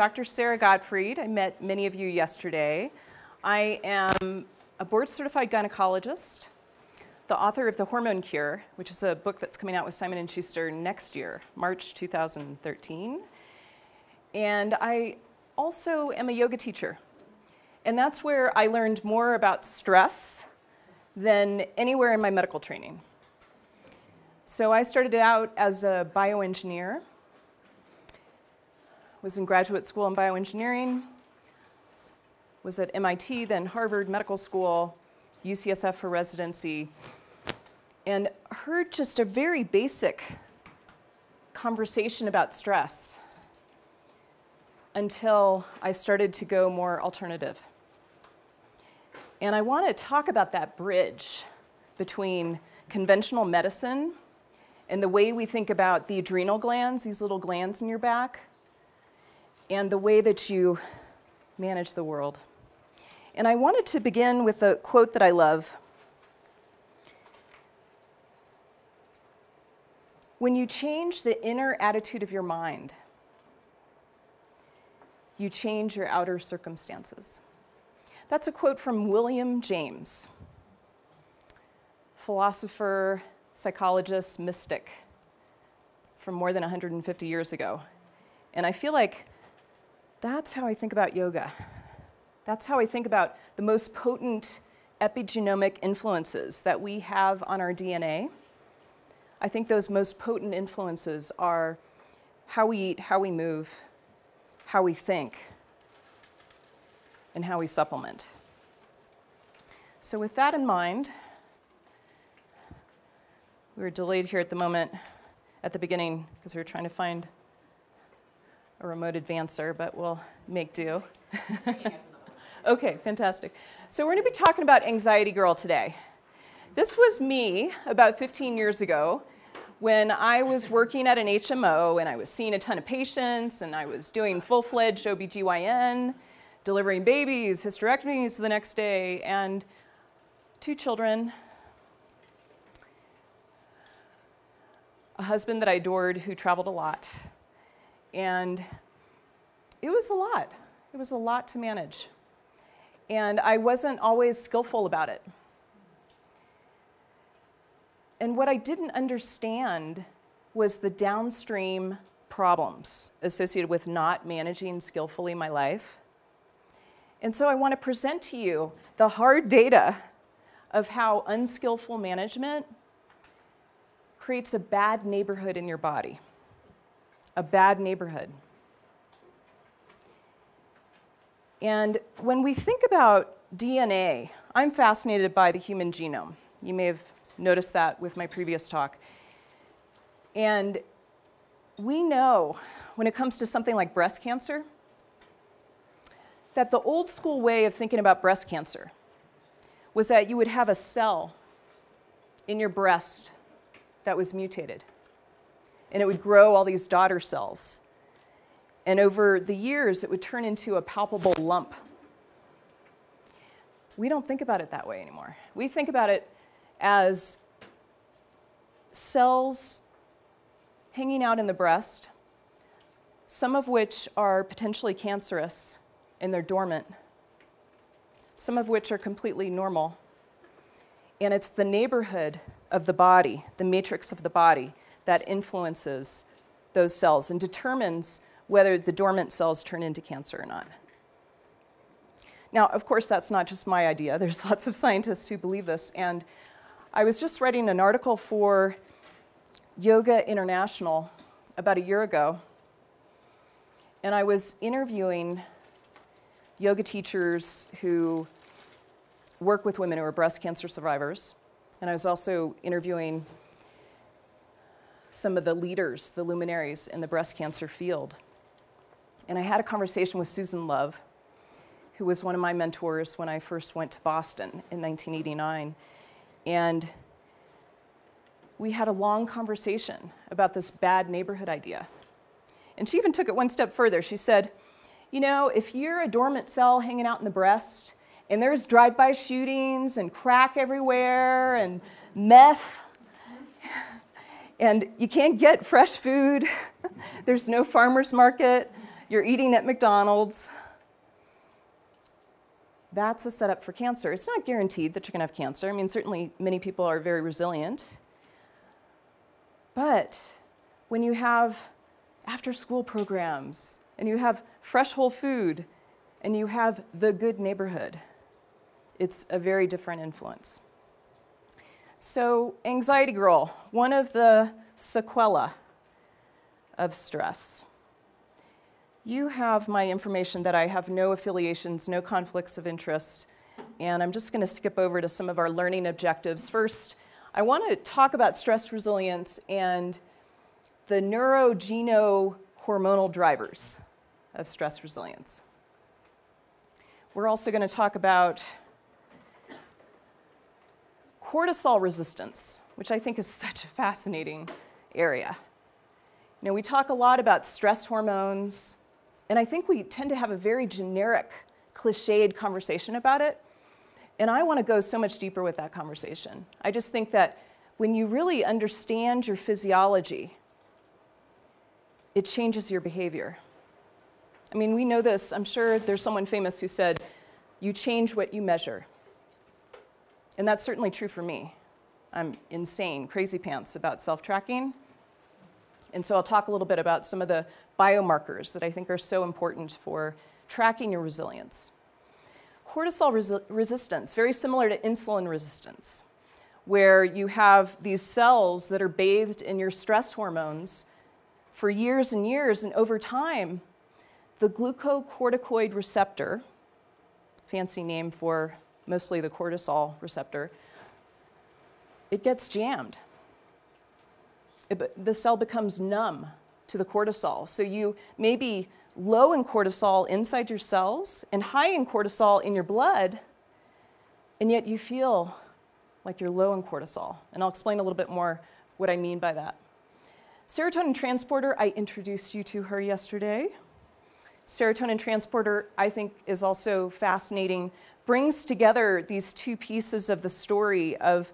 Dr. Sara Gottfried. I met many of you yesterday. I am a board-certified gynecologist, the author of The Hormone Cure, which is a book that's coming out with Simon & Schuster next year, March 2013. And I also am a yoga teacher. And that's where I learned more about stress than anywhere in my medical training. So I started out as a bioengineer, was in graduate school in bioengineering, was at MIT, then Harvard Medical School, UCSF for residency, and heard just a very basic conversation about stress until I started to go more alternative. And I want to talk about that bridge between conventional medicine and the way we think about the adrenal glands, these little glands in your back, and the way that you manage the world. And I wanted to begin with a quote that I love. When you change the inner attitude of your mind, you change your outer circumstances. That's a quote from William James, philosopher, psychologist, mystic from more than 150 years ago. And I feel like that's how I think about yoga. That's how I think about the most potent epigenomic influences that we have on our DNA. I think those most potent influences are how we eat, how we move, how we think, and how we supplement. So with that in mind, we were delayed here at the moment, at the beginning, because we were trying to find a remote advancer, but we'll make do. Okay, fantastic. So we're going to be talking about Anxiety Girl today. This was me about 15 years ago when I was working at an HMO and I was seeing a ton of patients and I was doing full-fledged OBGYN, delivering babies, hysterectomies the next day, and 2 children, a husband that I adored who traveled a lot. And it was a lot. It was a lot to manage. And I wasn't always skillful about it. And what I didn't understand was the downstream problems associated with not managing skillfully my life. And so I want to present to you the hard data of how unskillful management creates a bad neighborhood in your body. A bad neighborhood. And when we think about DNA, I'm fascinated by the human genome. You may have noticed that with my previous talk. And we know, when it comes to something like breast cancer, that the old school way of thinking about breast cancer was that you would have a cell in your breast that was mutated. And it would grow all these daughter cells. And over the years, it would turn into a palpable lump. We don't think about it that way anymore. We think about it as cells hanging out in the breast, some of which are potentially cancerous and they're dormant, some of which are completely normal. And it's the neighborhood of the body, the matrix of the body, that influences those cells and determines whether the dormant cells turn into cancer or not. Now, of course, that's not just my idea. There's lots of scientists who believe this. And I was just writing an article for Yoga International about a year ago. And I was interviewing yoga teachers who work with women who are breast cancer survivors. And I was also interviewing some of the leaders, the luminaries in the breast cancer field. And I had a conversation with Susan Love, who was one of my mentors when I first went to Boston in 1989. And we had a long conversation about this bad neighborhood idea. And she even took it one step further. She said, you know, if you're a dormant cell hanging out in the breast, and there's drive-by shootings and crack everywhere and meth, and you can't get fresh food, there's no farmer's market, you're eating at McDonald's, that's a setup for cancer. It's not guaranteed that you're going to have cancer. I mean, certainly many people are very resilient. But when you have after-school programs, and you have fresh whole food, and you have the good neighborhood, it's a very different influence. So, anxiety girl, one of the sequelae of stress. You have my information that I have no affiliations, no conflicts of interest, and I'm just going to skip over to some of our learning objectives. First, I want to talk about stress resilience and the neurogenohormonal drivers of stress resilience. We're also going to talk about cortisol resistance, which I think is such a fascinating area. You know, we talk a lot about stress hormones, and I think we tend to have a very generic, cliched conversation about it. And I want to go so much deeper with that conversation. I just think that when you really understand your physiology, it changes your behavior. I mean, we know this. I'm sure there's someone famous who said, you change what you measure. And that's certainly true for me. I'm insane, crazy pants about self-tracking. And so I'll talk a little bit about some of the biomarkers that I think are so important for tracking your resilience. Cortisol resistance, very similar to insulin resistance, where you have these cells that are bathed in your stress hormones for years and years, and over time, the glucocorticoid receptor, fancy name for mostly the cortisol receptor, it gets jammed. The cell becomes numb to the cortisol. So you may be low in cortisol inside your cells and high in cortisol in your blood, and yet you feel like you're low in cortisol. And I'll explain a little bit more what I mean by that. Serotonin transporter, I introduced you to her yesterday. Serotonin transporter, I think, is also fascinating, brings together these two pieces of the story of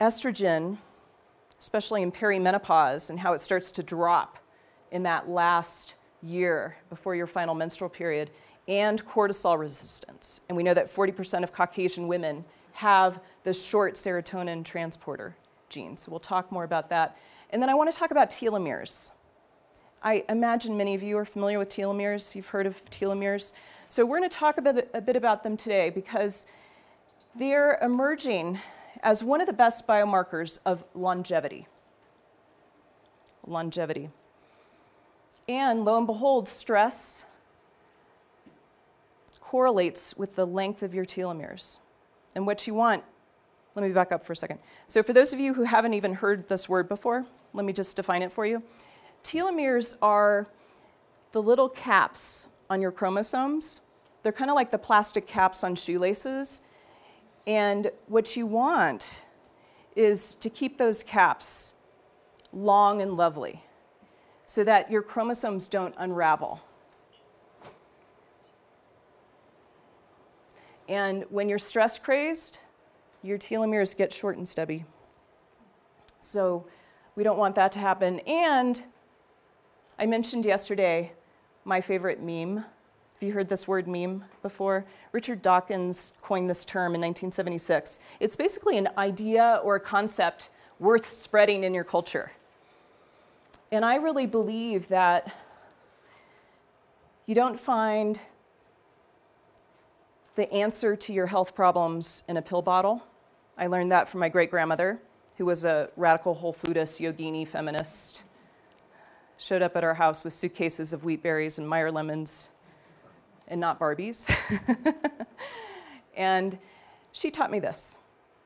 estrogen, especially in perimenopause, and how it starts to drop in that last year before your final menstrual period, and cortisol resistance. And we know that 40% of Caucasian women have the short serotonin transporter gene. So we'll talk more about that. And then I want to talk about telomeres. I imagine many of you are familiar with telomeres. You've heard of telomeres. So we're going to talk a bit about them today because they're emerging as one of the best biomarkers of longevity. Longevity. And lo and behold, stress correlates with the length of your telomeres. And what you want, let me back up for a second. So for those of you who haven't even heard this word before, let me just define it for you. Telomeres are the little caps on your chromosomes. They're kind of like the plastic caps on shoelaces. And what you want is to keep those caps long and lovely so that your chromosomes don't unravel. And when you're stress crazed, your telomeres get short and stubby. So we don't want that to happen. And I mentioned yesterday my favorite meme. Have you heard this word meme before? Richard Dawkins coined this term in 1976. It's basically an idea or a concept worth spreading in your culture. And I really believe that you don't find the answer to your health problems in a pill bottle. I learned that from my great-grandmother, who was a radical whole foodist, yogini feminist. Showed up at our house with suitcases of wheat berries and Meyer lemons, and not Barbies. And she taught me this.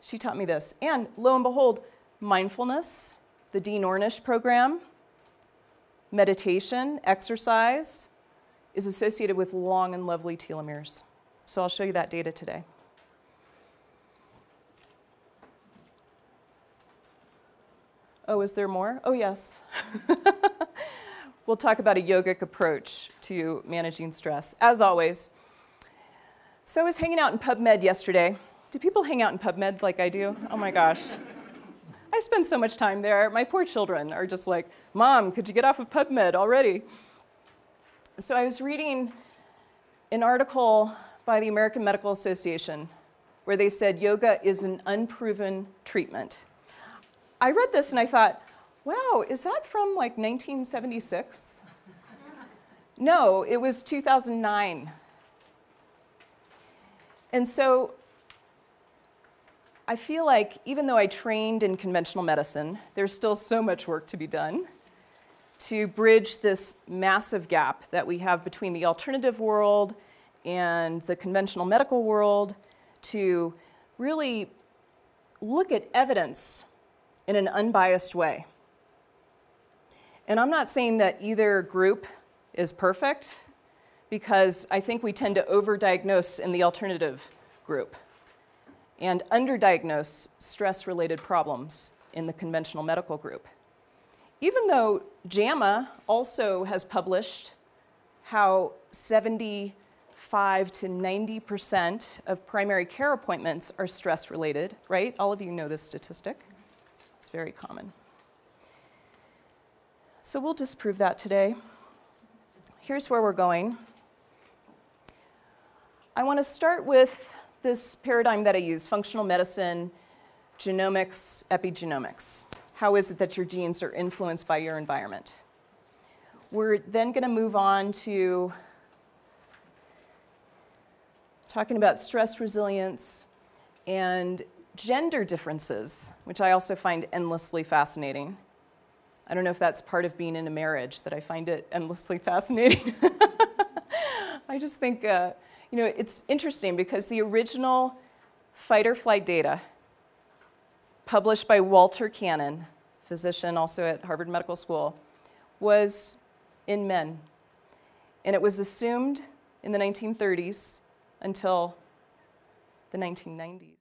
She taught me this. And lo and behold, mindfulness, the Dean Ornish program, meditation, exercise, is associated with long and lovely telomeres. So I'll show you that data today. Oh, is there more? Oh, yes. We'll talk about a yogic approach to managing stress, as always. So I was hanging out in PubMed yesterday. Do people hang out in PubMed like I do? Oh my gosh. I spend so much time there. My poor children are just like, Mom, could you get off of PubMed already? So I was reading an article by the American Medical Association where they said yoga is an unproven treatment. I read this and I thought, wow, is that from like 1976? No, it was 2009. And so I feel like even though I trained in conventional medicine, there's still so much work to be done to bridge this massive gap that we have between the alternative world and the conventional medical world to really look at evidence in an unbiased way. And I'm not saying that either group is perfect, because I think we tend to overdiagnose in the alternative group and underdiagnose stress-related problems in the conventional medical group. Even though JAMA also has published how 75 to 90% of primary care appointments are stress-related, right? All of you know this statistic. It's very common. So we'll disprove that today. Here's where we're going. I want to start with this paradigm that I use, functional medicine, genomics, epigenomics. How is it that your genes are influenced by your environment? We're then going to move on to talking about stress resilience and gender differences, which I also find endlessly fascinating. I don't know if that's part of being in a marriage, that I find it endlessly fascinating. I just think, it's interesting because the original fight or flight data published by Walter Cannon, physician also at Harvard Medical School, was in men. And it was assumed in the 1930s until the 1990s.